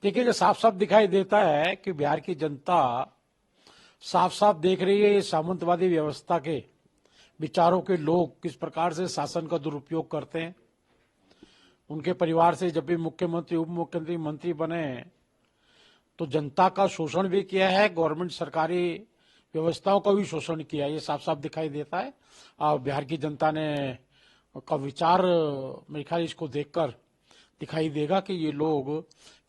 देखिए, जो साफ साफ दिखाई देता है कि बिहार की जनता साफ साफ देख रही है ये सामंतवादी व्यवस्था के विचारों के लोग किस प्रकार से शासन का दुरुपयोग करते हैं। उनके परिवार से जब भी मुख्यमंत्री, उप मुख्यमंत्री, मंत्री बने तो जनता का शोषण भी किया है, गवर्नमेंट सरकारी व्यवस्थाओं का भी शोषण किया है, ये साफ साफ दिखाई देता है। और बिहार की जनता ने का विचार, मेरे ख्याल इसको देखकर दिखाई देगा कि ये लोग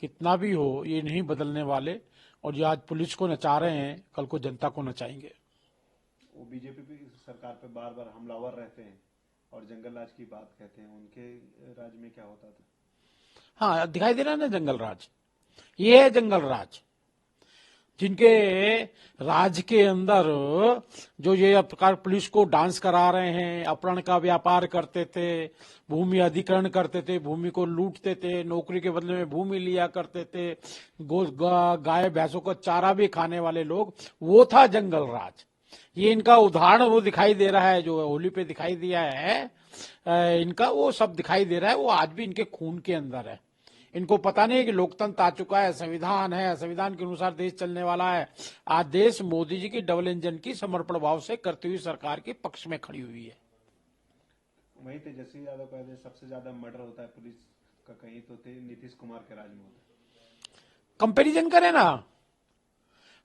कितना भी हो ये नहीं बदलने वाले, और ये आज पुलिस को नचा रहे हैं, कल को जनता को नचाएंगे। वो बीजेपी भी सरकार पे बार बार हमलावर रहते हैं और जंगल राज की बात कहते हैं। उनके राज में क्या होता था? हाँ, दिखाई दे रहा है ना जंगल राज। ये है जंगल राज, जिनके राज के अंदर जो ये प्रकार पुलिस को डांस करा रहे हैं, अपहरण का व्यापार करते थे, भूमि अधिग्रहण करते थे, भूमि को लूटते थे, नौकरी के बदले में भूमि लिया करते थे, गाय भैंसों का चारा भी खाने वाले लोग, वो था जंगल राज। ये इनका उदाहरण वो दिखाई दे रहा है, जो होली पे दिखाई दिया है, इनका वो सब दिखाई दे रहा है, वो आज भी इनके खून के अंदर है। इनको पता नहीं है कि लोकतंत्र आ चुका है, संविधान है, संविधान के अनुसार देश चलने वाला है। आज देश मोदी जी की डबल इंजन की समर्पण भाव से करती हुई सरकार के पक्ष में खड़ी हुई है। वहीं तेजस्वी यादव कहते हैं सबसे ज्यादा मर्डर होता है पुलिस का, कहीं तो नीतीश कुमार के राज में होता है। कंपैरिजन करें ना,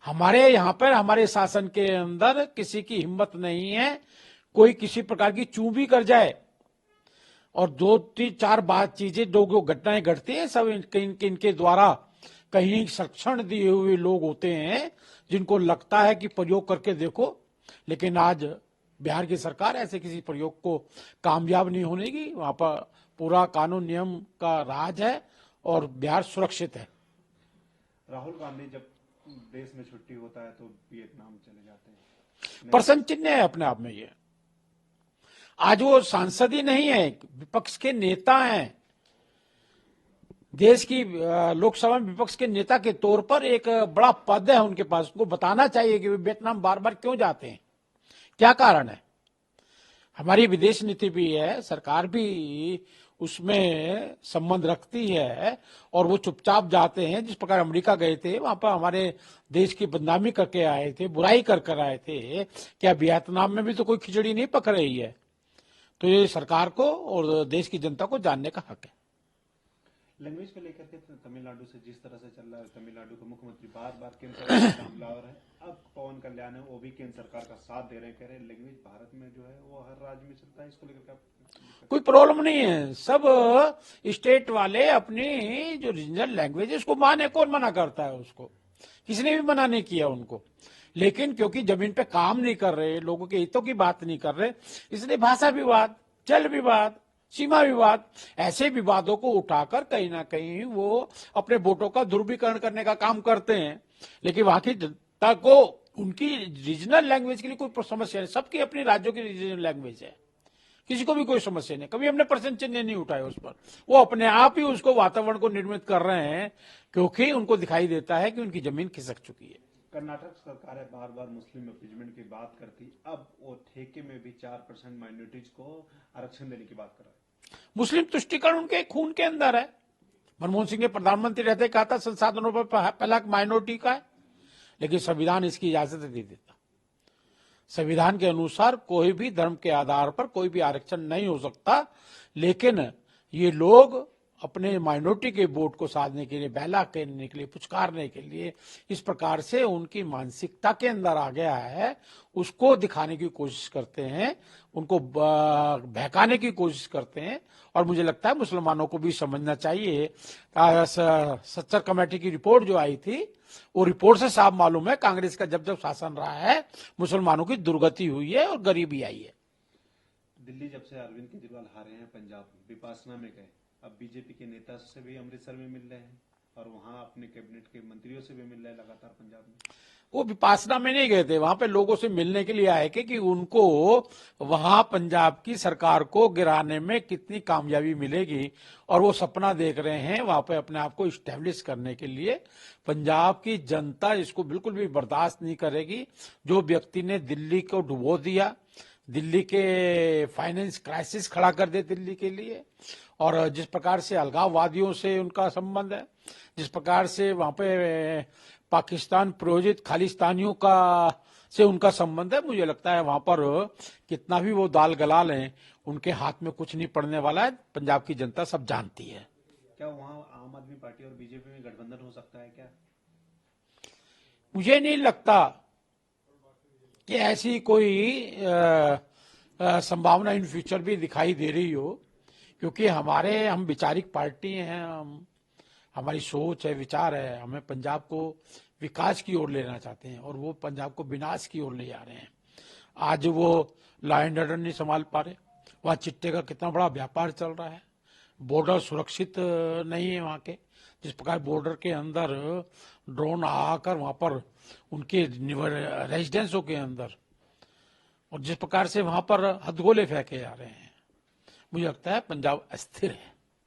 हमारे यहाँ पर हमारे शासन के अंदर किसी की हिम्मत नहीं है कोई किसी प्रकार की चूं भी कर जाए, और दो तीन चार बात चीजें जो घटनाएं घटती हैं सब इनके द्वारा कहीं संरक्षण दिए हुए लोग होते हैं, जिनको लगता है कि प्रयोग करके देखो। लेकिन आज बिहार की सरकार ऐसे किसी प्रयोग को कामयाब नहीं होने की। वहां पर पूरा कानून नियम का राज है और बिहार सुरक्षित है। राहुल गांधी जब देश में छुट्टी होता है तो वियतनाम चले जाते हैं। प्रश्न चिन्ह है अपने आप में ये। आज वो सांसद ही नहीं है, विपक्ष के नेता हैं। देश की लोकसभा में विपक्ष के नेता के तौर पर एक बड़ा पद है उनके पास। उनको बताना चाहिए कि वे वियतनाम बार बार क्यों जाते हैं, क्या कारण है। हमारी विदेश नीति भी है, सरकार भी उसमें संबंध रखती है, और वो चुपचाप जाते हैं। जिस प्रकार अमेरिका गए थे, वहां पर हमारे देश की बदनामी करके आए थे, बुराई कर आए थे। क्या वियतनाम में भी तो कोई खिचड़ी नहीं पक रही है? तो ये सरकार को और देश की जनता को जानने का हक है। लैंग्वेज को लेकर के तमिलनाडु से जिस तरह से चल रहा है, तमिलनाडु के मुख्यमंत्री बार बार केंद्र सरकार का हमलावर है। अब पवन कल्याण है, वो भी केंद्र सरकार का साथ दे रहे हैं, कह रहे हैं लैंग्वेज भारत में जो है वो हर राज्य में चलता है। इसको लेकर क्या कोई प्रॉब्लम नहीं है, सब स्टेट वाले अपनी जो रीजनल लैंग्वेज है उसको माने। कौन मना करता है उसको? किसी ने भी मना नहीं किया उनको। लेकिन क्योंकि जमीन पे काम नहीं कर रहे, लोगों के हितों की बात नहीं कर रहे, इसलिए भाषा विवाद, जल विवाद, सीमा विवाद, ऐसे विवादों को उठाकर कहीं ना कहीं वो अपने वोटों का दुर्विकरण करने का काम करते हैं। लेकिन वहां की जनता को उनकी रीजनल लैंग्वेज के लिए कोई समस्या नहीं। सबकी अपनी राज्यों की रीजनल लैंग्वेज है, किसी को भी कोई समस्या नहीं। कभी हमने प्रश्न चिन्ह नहीं उठाए उस पर। वो अपने आप ही उसको वातावरण को निर्मित कर रहे हैं, क्योंकि उनको दिखाई देता है कि उनकी जमीन खिसक चुकी है। कर्नाटक सरकार है बार बार मुस्लिम अपिजमेंट की बात करती, अब वो ठेके में भी 4% माइनॉरिटीज को आरक्षण देने की बात कर रहा है। मुस्लिम तुष्टिकरण उनके खून के अंदर है। मनमोहन सिंह ने प्रधानमंत्री रहते कहा था संसाधनों पर पहला माइनॉरिटी का है, लेकिन संविधान इसकी इजाजत नहीं देता। संविधान के अनुसार कोई भी धर्म के आधार पर कोई भी आरक्षण नहीं हो सकता। लेकिन ये लोग अपने माइनॉरिटी के वोट को साधने के लिए, बहला करने के लिए, पुचकारने के लिए इस प्रकार से उनकी मानसिकता के अंदर आ गया है, उसको दिखाने की कोशिश करते हैं, उनको बहकाने की कोशिश करते हैं। और मुझे लगता है मुसलमानों को भी समझना चाहिए। सच्चर कमेटी की रिपोर्ट जो आई थी, वो रिपोर्ट से साफ मालूम है कांग्रेस का जब जब शासन रहा है मुसलमानों की दुर्गति हुई है और गरीबी आई है। दिल्ली जब से अरविंद केजरीवाल हारे हैं, पंजाब विपासना में गए, अब बीजेपी के नेता से भी अमृतसर में मिल रहे हैं और वहां अपने कैबिनेट के मंत्रियों से भी मिल रहे हैं लगातार पंजाब में। वो विपासना में नहीं गए थे, वहां पे लोगों से मिलने के लिए आए कि उनको वहां पंजाब की सरकार को गिराने में कितनी कामयाबी मिलेगी, और वो सपना देख रहे हैं वहां पे अपने आप को इस्टेब्लिश करने के लिए। पंजाब की जनता इसको बिल्कुल भी बर्दाश्त नहीं करेगी। जो व्यक्ति ने दिल्ली को डुबो दिया, दिल्ली के फाइनेंस क्राइसिस खड़ा कर दे दिल्ली के लिए, और जिस प्रकार से अलगाववादियों से उनका संबंध है, जिस प्रकार से वहां पे पाकिस्तान प्रायोजित खालिस्तानियों का से उनका संबंध है, मुझे लगता है वहां पर कितना भी वो दाल गला लें, उनके हाथ में कुछ नहीं पड़ने वाला है। पंजाब की जनता सब जानती है। क्या वहाँ आम आदमी पार्टी और बीजेपी में गठबंधन हो सकता है क्या? मुझे नहीं लगता कि ऐसी कोई संभावना इन फ्यूचर भी दिखाई दे रही हो, क्योंकि हम विचारिक पार्टी हैं, हमारी सोच है, विचार है, हमें पंजाब को विकास की ओर लेना चाहते हैं और वो पंजाब को विनाश की ओर ले जा रहे हैं। आज वो लॉ एंड ऑर्डर नहीं संभाल पा रहे, वहाँ चिट्टे का कितना बड़ा व्यापार चल रहा है, बॉर्डर सुरक्षित नहीं है वहाँ के। जिस प्रकार बॉर्डर के अंदर ड्रोन आकर वहां पर उनके रेजिडेंसों के अंदर, और जिस प्रकार से वहां पर हथगोले फेंके जा रहे हैं, मुझे लगता है पंजाब अस्थिर है।